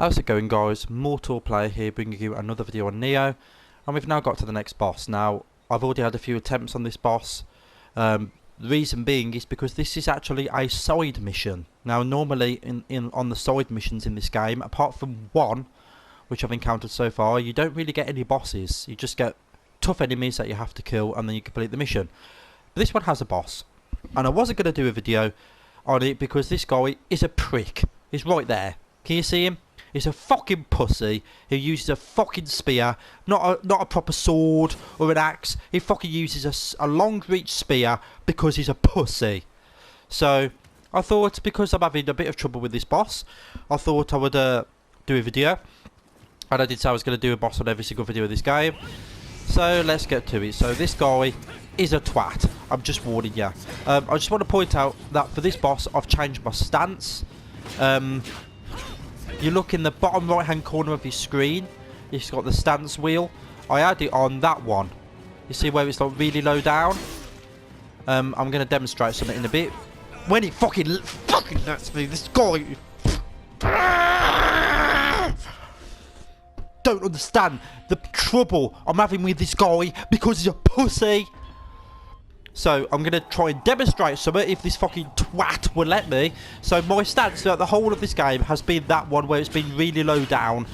How's it going, guys? Mortal Player here, bringing you another video on Nioh, and we've now got to the next boss. Now, I've already had a few attempts on this boss. The reason being is because this is actually a side mission. Now, normally on the side missions in this game, apart from one, which I've encountered so far, you don't really get any bosses. You just get tough enemies that you have to kill, and then you complete the mission. But this one has a boss, and I wasn't going to do a video on it because this guy is a prick. He's right there. Can you see him? He's a fucking pussy who uses a fucking spear, not a proper sword or an axe. He fucking uses a long reach spear because he's a pussy. So I thought, because I'm having a bit of trouble with this boss, I thought I would do a video. And I did say I was going to do a boss on every single video of this game. So let's get to it. So this guy is a twat. I'm just warning you. I just want to point out that for this boss, I've changed my stance. You look in the bottom right hand corner of your screen, it's got the stance wheel. I had it on that one. You see where it's like really low down? I'm going to demonstrate something in a bit. When it fucking lets me, this guy don't understand the trouble I'm having with this guy because he's a pussy. So I'm going to try and demonstrate something if this fucking twat will let me. So my stance throughout the whole of this game has been that one where it's been really low down.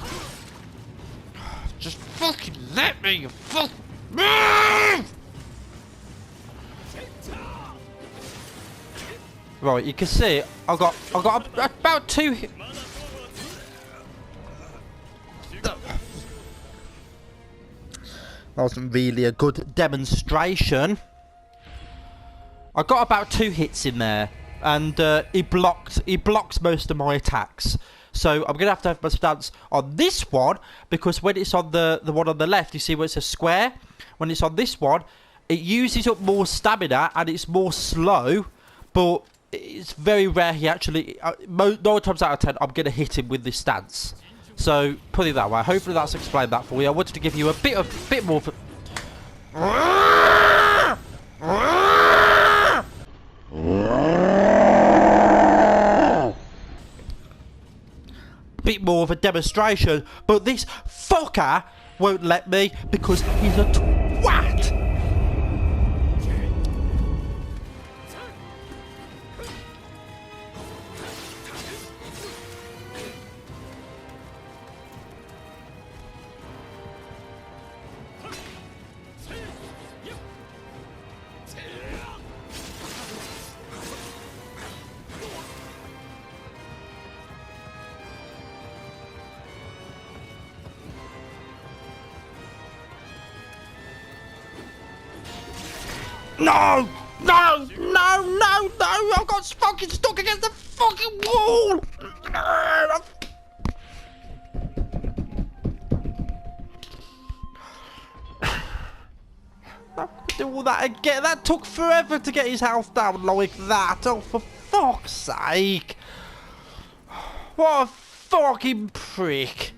Just fucking let me, you fuck move! Right, you can see I got about two. That wasn't really a good demonstration. I got about 2 hits in there, and he blocks most of my attacks. So I'm gonna have to have my stance on this one, because when it's on the one on the left, you see where it's a square. When it's on this one, it uses up more stamina and it's more slow, but it's very rare he actually. 9 times out of 10, I'm gonna hit him with this stance. So put it that way. Hopefully that's explained that for you. I wanted to give you a bit more. Bit more of a demonstration, but this fucker won't let me because he's a twat. No! No! No! No! No! I got fucking stuck against the fucking wall! I have to do all that again. That took forever to get his health down like that. Oh, for fuck's sake! What a fucking prick!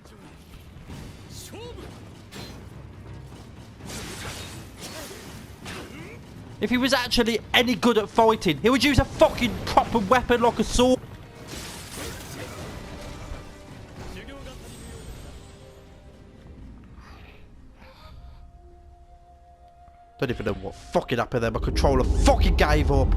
If he was actually any good at fighting, he would use a fucking proper weapon like a sword. Don't even know what fucking happened there. My controller fucking gave up.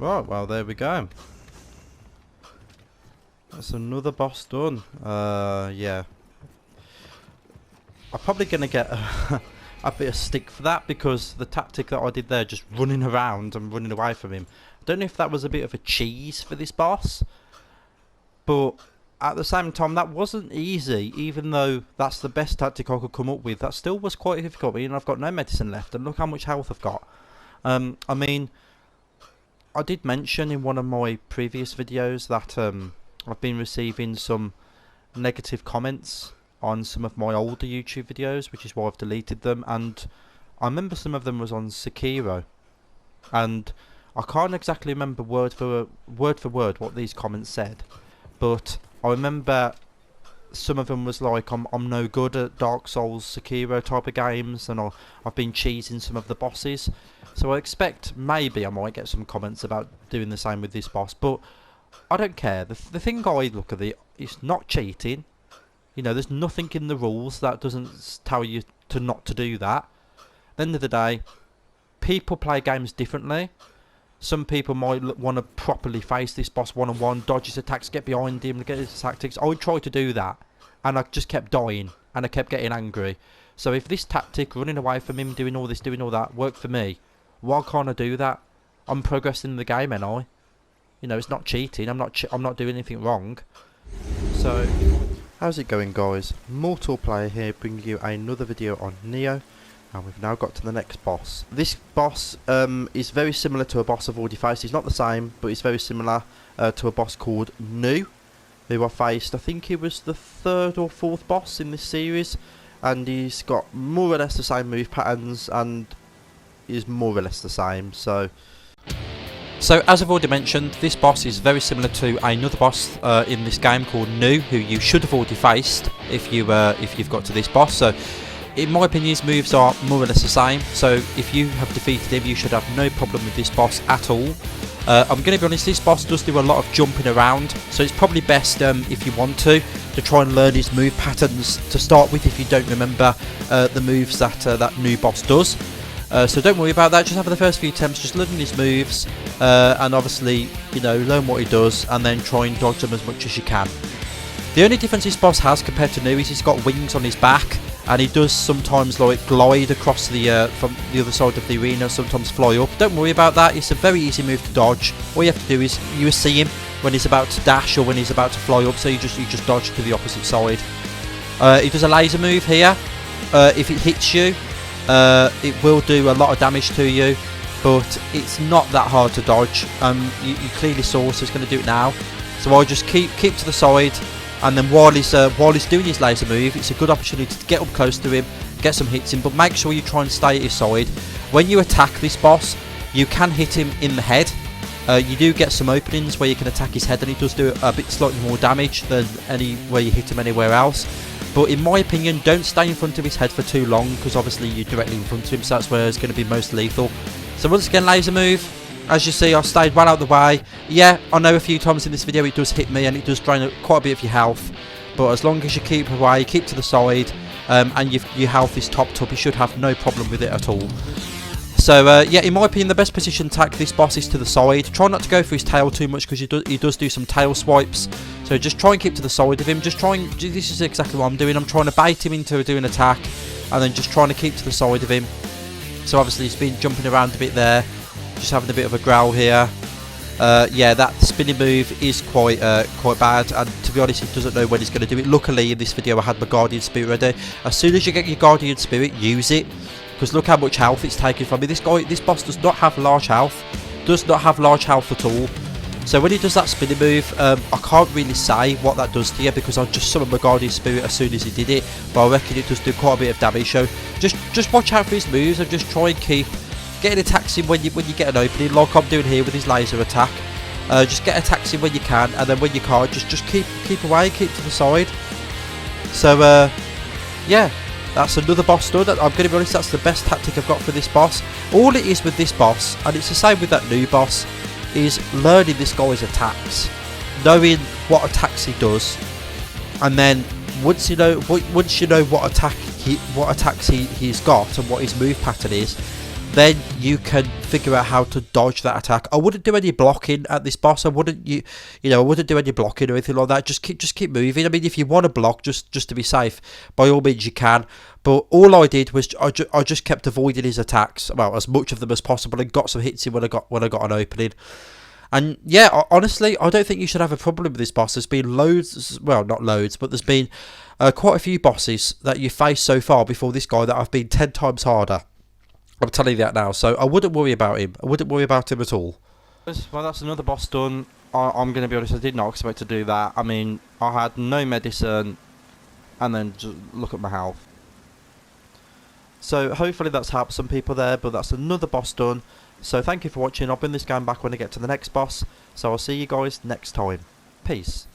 Right, well there we go. That's another boss done. Yeah. I'm probably going to get a bit of stick for that, because the tactic that I did there, just running around and running away from him, I don't know if that was a bit of a cheese for this boss, but at the same time that wasn't easy. Even though that's the best tactic I could come up with, that still was quite difficult. I mean, I've got no medicine left, and look how much health I've got. I mean, I did mention in one of my previous videos that I've been receiving some negative comments on some of my older YouTube videos, which is why I've deleted them. And I remember some of them was on Sekiro, and I can't exactly remember word for word what these comments said, but I remember some of them was like, I'm no good at Dark Souls, Sekiro type of games, and I've been cheesing some of the bosses. So I expect maybe I might get some comments about doing the same with this boss, but I don't care. The thing I look at it, it's not cheating. You know, there's nothing in the rules that doesn't tell you to not to do that. At the end of the day, people play games differently. Some people might want to properly face this boss one-on-one, dodge his attacks, get behind him, get his tactics. I would try to do that, and I just kept dying, and I kept getting angry. So if this tactic, running away from him, doing all this, doing all that, worked for me, why can't I do that? I'm progressing in the game, ain't I? You know, it's not cheating. I'm not doing anything wrong. So, how's it going, guys? Mortal Player here, bringing you another video on Nioh, and we've now got to the next boss. This boss is very similar to a boss I've already faced. He's not the same, but he's very similar to a boss called Nioh, who I faced. I think he was the 3rd or 4th boss in this series, and he's got more or less the same move patterns, and is more or less the same. So as I've already mentioned, this boss is very similar to another boss in this game called Nioh, who you should have already faced if you've got to this boss. So in my opinion, his moves are more or less the same. So if you have defeated him, you should have no problem with this boss at all. I'm going to be honest, this boss does do a lot of jumping around, so it's probably best if you want to try and learn his move patterns to start with, if you don't remember the moves that new boss does. So don't worry about that, just have the first few attempts just learning his moves, and obviously, you know, learn what he does, and then try and dodge them as much as you can. The only difference this boss has compared to Nioh is he's got wings on his back, and he does sometimes like glide across the from the other side of the arena, sometimes fly up. Don't worry about that, it's a very easy move to dodge. All you have to do is you see him when he's about to dash or when he's about to fly up, so you just dodge to the opposite side. He does a laser move here. If it hits you, it will do a lot of damage to you, but it's not that hard to dodge. You clearly saw, so it's going to do it now. So I'll just keep to the side, and then while he's doing his laser move, it's a good opportunity to get up close to him, get some hits in, but make sure you try and stay at his side. When you attack this boss, you can hit him in the head. You do get some openings where you can attack his head, and he does do a bit slightly more damage than where you hit him anywhere else. But in my opinion, don't stay in front of his head for too long, because obviously you're directly in front of him, so that's where it's going to be most lethal. So once again, laser move. As you see, I stayed well out of the way. Yeah, I know a few times in this video it does hit me, and it does drain quite a bit of your health. But as long as you keep away, keep to the side, and your health is topped up, you should have no problem with it at all. So yeah, in my opinion, the best position to attack this boss is to the side. Try not to go for his tail too much, because he does do some tail swipes. So just try and keep to the side of him. This is exactly what I'm doing. I'm trying to bait him into doing an attack, and then just trying to keep to the side of him. So obviously he's been jumping around a bit there, just having a bit of a growl here. Yeah, that spinning move is quite bad, and to be honest, he doesn't know when he's going to do it. Luckily, in this video, I had my Guardian Spirit ready. As soon as you get your Guardian Spirit, use it, because look how much health it's taken from me. This boss does not have large health. Does not have large health at all. So when he does that spinning move, I can't really say what that does to you, because I just summoned my Guardian Spirit as soon as he did it. But I reckon it does do quite a bit of damage. So just watch out for his moves, and just try and keep getting attacks in when you get an opening, like I'm doing here with his laser attack. Just get attacks in when you can, and then when you can't, just keep away, keep to the side. So yeah, that's another boss done. I'm going to be honest, that's the best tactic I've got for this boss. All it is with this boss, and it's the same with that new boss, is learning this guy's attacks, knowing what attacks he does, and then once you know what attacks he's got and what his move pattern is, then you can figure out how to dodge that attack. I wouldn't do any blocking at this boss. I wouldn't I wouldn't do any blocking or anything like that. Just keep moving. I mean, if you want to block just to be safe, by all means you can. But all I did was I just kept avoiding his attacks, well, as much of them as possible, and got some hits in when I got an opening. And yeah, honestly, I don't think you should have a problem with this boss. There's been loads, well, not loads, but there's been quite a few bosses that you faced so far before this guy that have been 10 times harder. I'm telling you that now, so I wouldn't worry about him. I wouldn't worry about him at all. Well, that's another boss done. I'm going to be honest, I did not expect to do that. I mean, I had no medicine, and then just look at my health. So hopefully that's helped some people there, but that's another boss done. So thank you for watching. I'll bring this game back when I get to the next boss. So I'll see you guys next time. Peace.